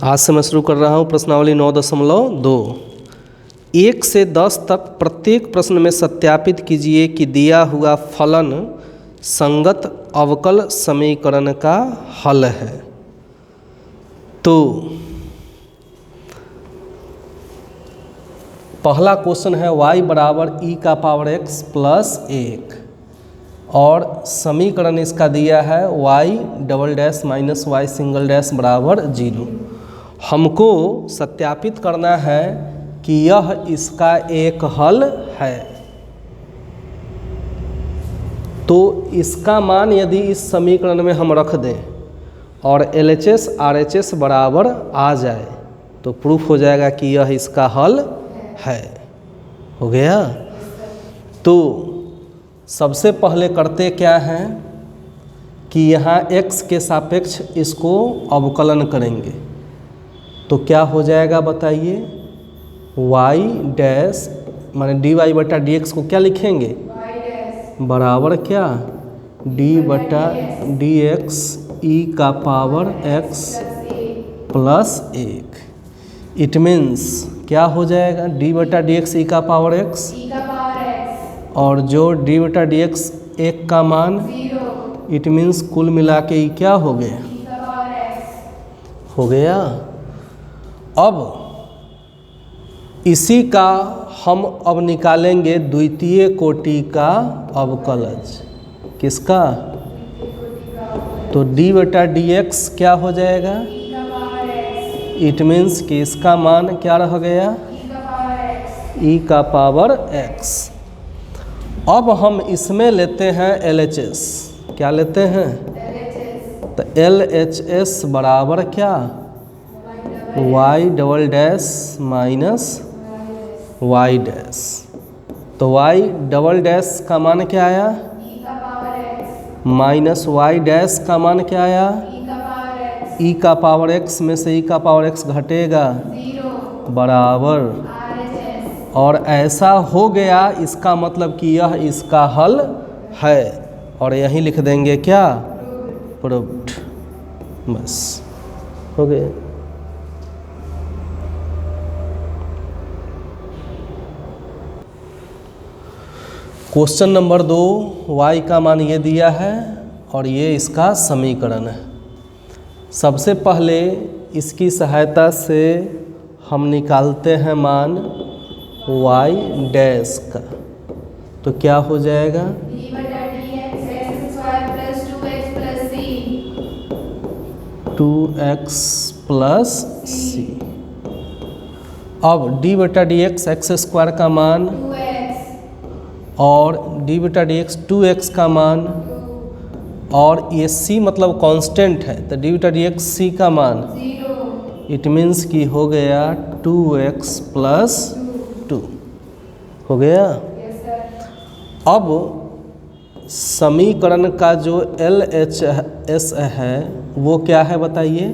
आज से मैं शुरू कर रहा हूँ प्रश्नावली 9.2। 1 से 10 तक प्रत्येक प्रश्न में सत्यापित कीजिए कि दिया हुआ फलन संगत अवकल समीकरण का हल है। तो पहला क्वेश्चन है y बराबर e का पावर x प्लस 1 और समीकरण इसका दिया है y double dash minus y single dash बराबर 0। हमको सत्यापित करना है कि यह इसका एक हल है। तो इसका मान यदि इस समीकरण में हम रख दें और LHS RHS बराबर आ जाए तो प्रूफ हो जाएगा कि यह इसका हल है। हो गया। तो सबसे पहले करते क्या हैं कि यहाँ x के सापेक्ष इसको अवकलन करेंगे। तो क्या हो जाएगा बताइए, y डैश माने dy बटा dx को क्या लिखेंगे, बराबर क्या d बटा dx e का power x plus 1। It means क्या हो जाएगा, d बटा dx e का पावर x और जो d बटा dx 1 का मान 0। इट मीन्स कुल मिला के ई क्या हो गया, हो गया। अब इसी का हम अब निकालेंगे द्वितीय कोटि का अवकलज। किसका, तो d बटा dx क्या हो जाएगा, इट मीन्स कि इसका मान क्या रह गया, e का पावर x। अब हम इसमें लेते हैं LHS। क्या लेते हैं, तो LHS बराबर क्या, y double dash minus y dash. तो y डबल डैश का मान क्या आया, माइनस y डैश का मान क्या आया, e का पावर x में से e का पावर x घटेगा बराबर। और ऐसा हो गया, इसका मतलब कि यह इसका हल है और यहीं लिख देंगे क्या, प्रूव्ड। बस हो गया। क्वेश्चन नंबर 2, y का मान ये दिया है और ये इसका समीकरण है। सबसे पहले इसकी सहायता से हम निकालते हैं मान y डैश का। तो क्या हो जाएगा, 2x प्लस c। अब d बटा dx एक्स स्क्वायर का मान और d बटा dx 2x का मान और ये c मतलब कांस्टेंट है तो d बटा dx c का मान। इट मीन्स कि हो गया 2x प्लस 2। हो गया। अब समीकरण का जो LHS है वो क्या है बताइए,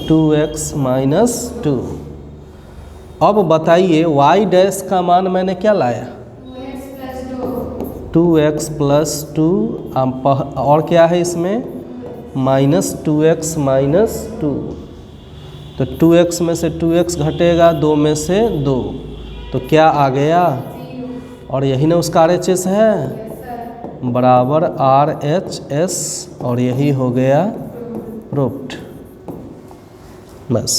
2x माइनस 2। अब बताइए y डैश का मान मैंने क्या लाया, 2x प्लस 2 और क्या है इसमें माइनस 2x माइनस 2। तो 2x में से 2x घटेगा, 2 में से 2 तो क्या आ गया, और यही ना उसका RHS है बराबर RHS और यही हो गया प्रूव्ड। बस।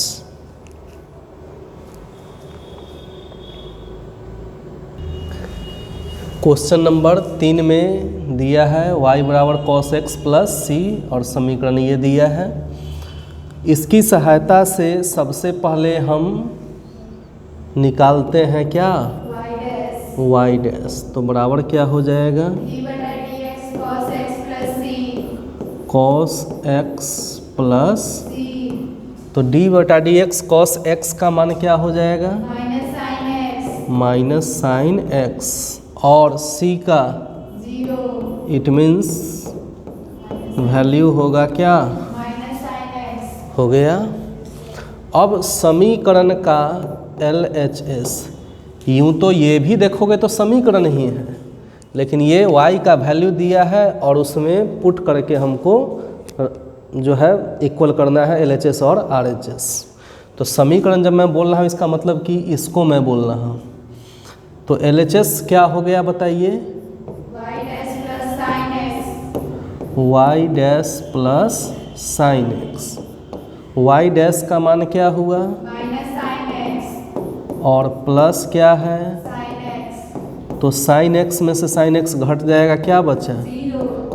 क्वेश्चन नंबर 3 में दिया है y बराबर cos x प्लस c और समीकरण ये दिया है। इसकी सहायता से सबसे पहले हम निकालते हैं क्या, y डैश। तो बराबर क्या हो जाएगा, cos x प्लस तो d बटा dx cos x का मान क्या हो जाएगा, माइनस साइन x और c का 0। इट मीन्स वैल्यू होगा क्या, हो गया। अब समीकरण का LHS, यूँ तो ये भी देखोगे तो समीकरण ही है, लेकिन ये y का वैल्यू दिया है और उसमें पुट करके हमको जो है इक्वल करना है LHS और RHS। तो समीकरण जब मैं बोल रहा हूँ इसका मतलब कि इसको मैं बोल रहा हूँ। तो LHS क्या हो गया बताइए? y dash plus sine x. y dash का मान क्या हुआ? और प्लस क्या है? तो साइन एक्स में से साइन एक्स घट जाएगा, क्या बचा?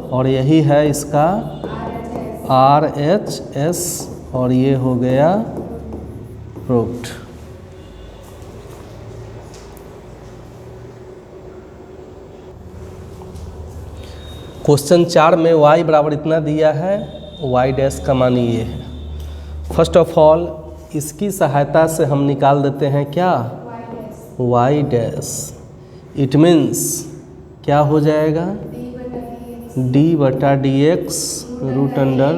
और यही है इसका RHS और ये हो गया प्रूव्ड। क्वेश्चन 4 में y बराबर इतना दिया है, y डैश का मान ये है। फर्स्ट ऑफ ऑल इसकी सहायता से हम निकाल देते हैं क्या? y dash. इट मीन्स क्या हो जाएगा? d/dx root under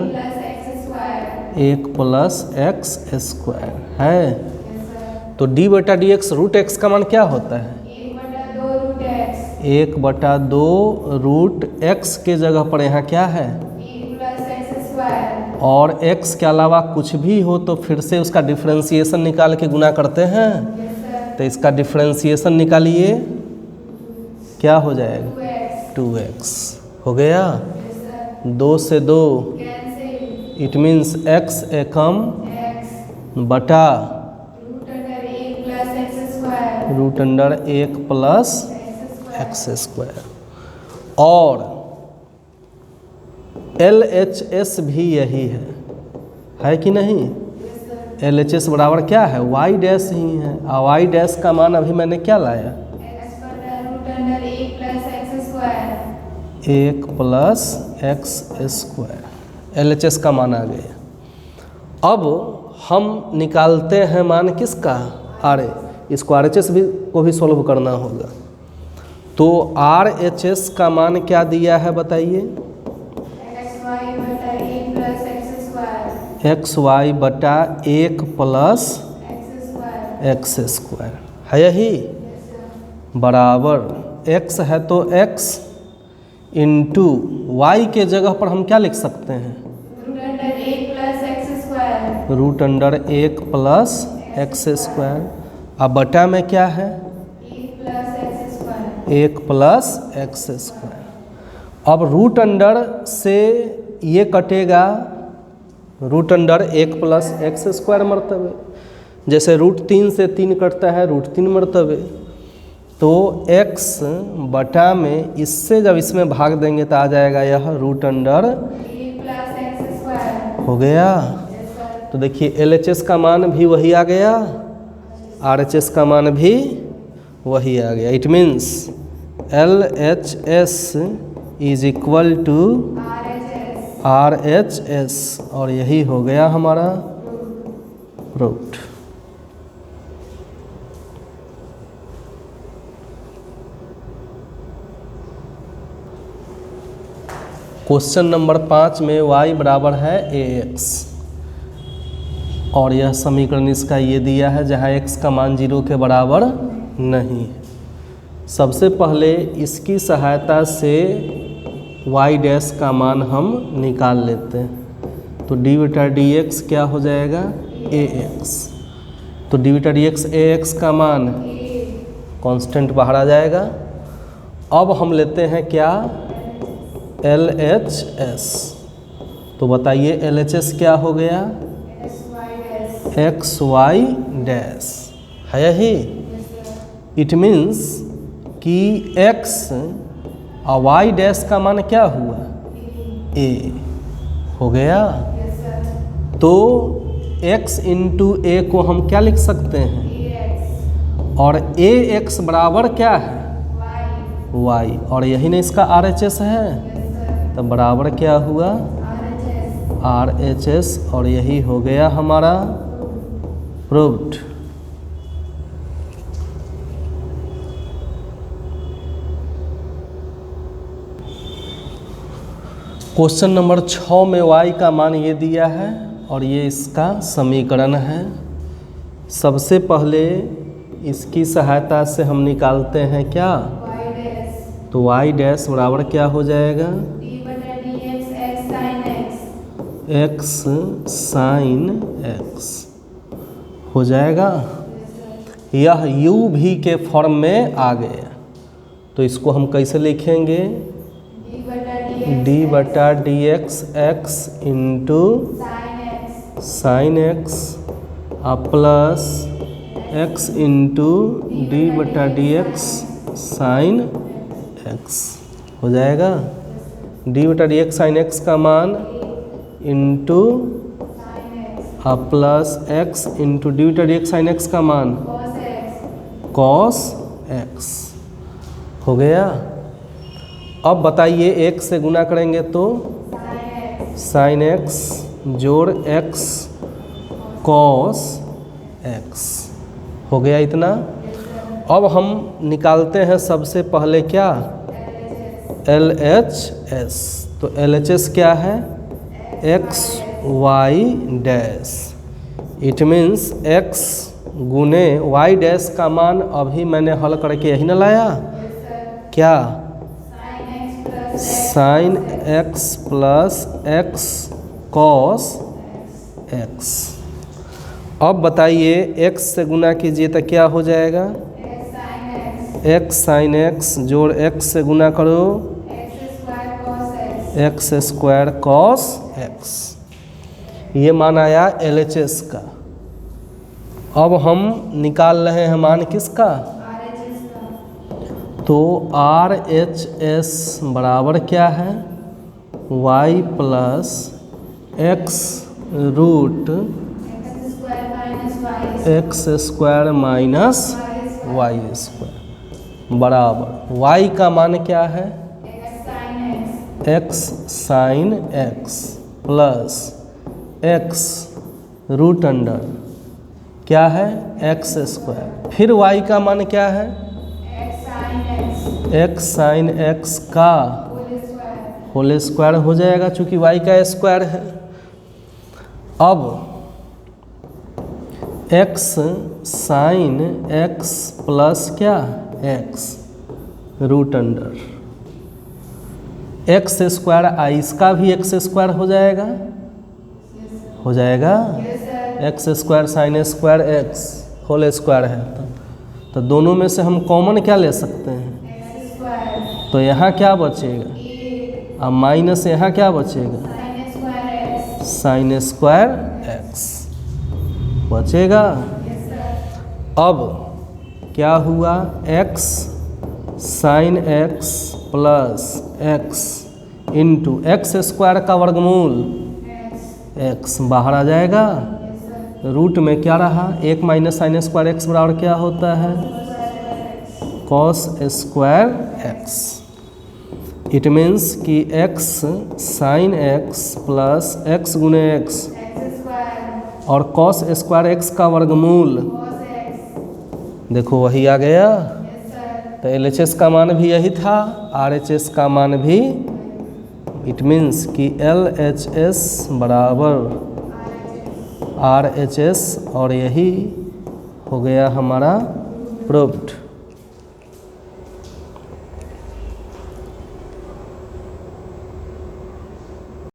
1 plus x square है। तो d/dx रूट एक्स का मान क्या होता है? 1/2 रूट एक्स के जगह पर यहाँ क्या है? और x के अलावा कुछ भी हो तो फिर से उसका डिफरेंशिएशन निकाल के गुना करते हैं। तो इसका डिफरेंशिएशन निकालिए, क्या हो जाएगा? 2x हो गया। 2 से 2 इट मीन्स x एकम बटा root under 1 plus x square. और LHS भी यही है कि नहीं? LHS बराबर क्या है? y डैश ही है। और y डैश का मान अभी मैंने क्या लाया? 1 प्लस एक्स स्क्वायर। LHS का मान आ गया। अब हम निकालते हैं मान किसका? इसको RHS भी को भी सॉल्व करना होगा। तो RHS का मान क्या दिया है बताइए? XY बटा 1 प्लस एक्स स्क्वायर है, यही बराबर x है तो x इंटू वाई के जगह पर हम क्या लिख सकते हैं? Root under 1 plus x square. अब बटा में क्या है? 1 प्लस एक्स स्क्वायर। अब रूट अंडर से ये कटेगा, root under 1 plus x square मरतबे। जैसे रूट 3 से 3 कटता है, रूट 3 मरतबे। तो x बटा में इससे जब इसमें भाग देंगे तो आ जाएगा यह रूट अंडर हो गया। तो देखिए LHS का मान भी वही आ गया, RHS का मान भी वही आ गया। It means LHS is equal to RHS और यही हो गया हमारा प्रूव्ड। क्वेश्चन नंबर 5 में y बराबर है ax और यह समीकरण इसका ये दिया है जहाँ x का मान 0 के बराबर नहीं। सबसे पहले इसकी सहायता से y डैश का मान हम निकाल लेते हैं। तो d/dx क्या हो जाएगा? ax। तो d/dx ax का मान कांस्टेंट बाहर आ जाएगा। अब हम लेते हैं क्या? LHS। तो बताइए LHS क्या हो गया? XY डैश है यही। इट मीन्स कि x और y डैश का मान क्या हुआ? a हो गया। तो x इंटू a को हम क्या लिख सकते हैं? और ax बराबर क्या है? y। और यही ना इसका RHS है, तो बराबर क्या हुआ? RHS और यही हो गया हमारा प्रूव्ड। क्वेश्चन नंबर 6 में y का मान ये दिया है और ये इसका समीकरण है। सबसे पहले इसकी सहायता से हम निकालते हैं क्या? तो y डैश बराबर क्या हो जाएगा? एक्स साइन एक्स हो जाएगा। यह u भी के फॉर्म में आ गया, तो इसको हम कैसे लिखेंगे? d बटा D x x into sine x plus x into D बटा डी एक्स साइन एक्स हो जाएगा। डी बटा डी एक्स साइन एक्स का मान into plus x into D बटा डी एक्स साइन एक्स का मान कॉस एक्स हो गया। अब बताइए एक से गुना करेंगे तो साइन एक्स जोड़ एक्स कॉस एक्स हो गया इतना। अब हम निकालते हैं सबसे पहले क्या? LHS। तो LHS क्या है? X y dash. It means x गुने वाई डैश का मान अभी मैंने हल करके यही ना लाया क्या? Sign x plus x cos x. अब बताइए एक्स से गुना कीजिए तो क्या हो जाएगा? एक्स साइन एक्स जोड़ एक्स से गुना करो एक्स स्क्वायर कॉस एक्स। ये मान आया LHS का। अब हम निकाल रहे हैं मान किसका? तो RHS बराबर क्या है? y plus x root x square minus y square बराबर y का मान क्या है? X sine x plus x root under क्या है? X square. फिर y का मान क्या है? एक्स साइन एक्स का होल स्क्वायर हो जाएगा चूँकि y का स्क्वायर है। अब एक्स साइन एक्स प्लस क्या? X root under x square आई, इसका भी एक्स स्क्वायर हो जाएगा, हो जाएगा। X square sine square x whole square है, तो दोनों में से हम कॉमन क्या ले सकते हैं? तो यहाँ क्या बचेगा? अब माइनस यहाँ क्या बचेगा? साइन स्क्वायर एक्स बचेगा। अब क्या हुआ? X sine x plus x into x square का वर्गमूल एक्स बाहर आ जाएगा। रूट में क्या रहा? एक माइनस साइन स्क्वायर एक्स बराबर क्या होता है? Cos square x. It means कि x sine x plus x गुने एक्स और कॉस स्क्वायर एक्स का वर्गमूल देखो वही आ गया। तो LHS का मान भी यही था, RHS का मान भी। इट मीन्स कि LHS बराबर RHS और यही हो गया हमारा प्रूव्ड।